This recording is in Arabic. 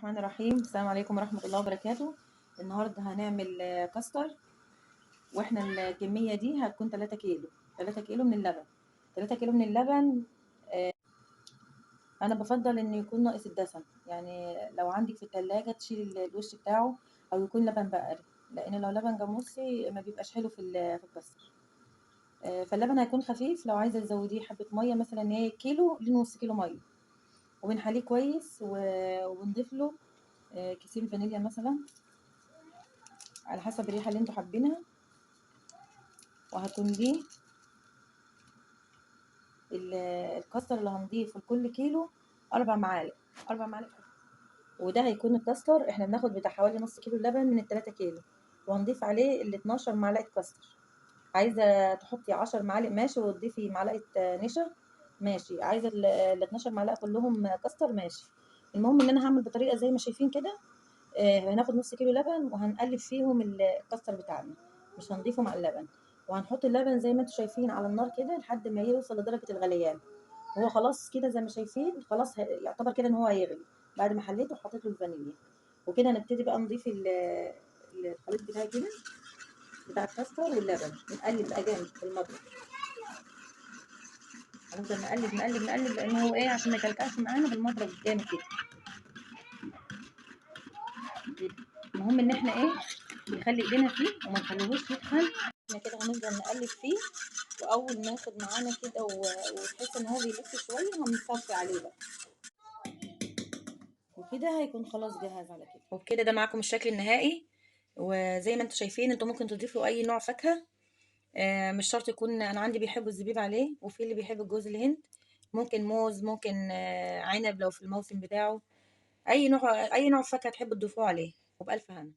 الرحمن الرحيم. السلام عليكم ورحمة الله وبركاته. النهاردة هنعمل كاستر، واحنا الكمية دي هتكون 3 كيلو. 3 كيلو من اللبن. 3 كيلو من اللبن. انا بفضل انه يكون ناقص الدسم، يعني لو عندك في التلاجة تشيل الوش بتاعه، او يكون لبن بقري، لان لو لبن جاموسي ما بيبقاش حلو في الكاستر. فاللبن هيكون خفيف. لو عايزة تزوديه حبة مية، مثلا هي كيلو لنص كيلو مية، وبنحليه كويس ونضيف له كيسين فانيليا مثلا على حسب الريحة اللي انتوا حابينها. وهتمليه الكاستر اللي هنضيفه لكل كيلو 4 معالق. 4 معالق. وده هيكون الكاستر. احنا بناخد بتاع حوالي نص كيلو لبن من ال3 كيلو، وهنضيف عليه 12 معلقة كاستر. عايزة تحطي 10 معالق ماشي، وتضيفي معلقة نشا ماشي. عايزة ال 12 معلقة كلهم كاستر ماشي. المهم ان انا هعمل بطريقة زي ما شايفين كده. هناخد نص كيلو لبن وهنقلب فيهم الكاستر بتاعنا، مش هنضيفه مع اللبن. وهنحط اللبن زي ما انتم شايفين على النار كده لحد ما يوصل لدرجة الغليان. هو خلاص كده زي ما شايفين، خلاص يعتبر كده ان هو هيغلي بعد ما حليته وحطيت له الفانيليا. وكده هنبتدي بقى نضيف الخليط بتاعي كده، بتاع الكاستر واللبن. نقلب بقى جامد في المضرب. هنفضل نقلب نقلب نقلب، لان هو ايه، عشان ما يكلكعش معانا بالمضرب جامد كده. المهم ان احنا ايه، نخلي ايدينا فيه وما نخليهوش يتخن. احنا كده هنفضل نقلب فيه، واول ما ياخد معانا كده وتحس ان هو بيلف شويه، هنصفي عليه بقى. وكده هيكون خلاص جاهز على كده. وبكده ده معاكم الشكل النهائي. وزي ما انتم شايفين، انتم ممكن تضيفوا اي نوع فاكهه. مش شرط يكون، انا عندي بيحبوا الزبيب عليه، وفي اللي بيحب جوز الهند. ممكن موز، ممكن عنب لو في الموسم بتاعه. اي نوع فاكهه تحبوا تضيفوه عليه، وبألف هنا.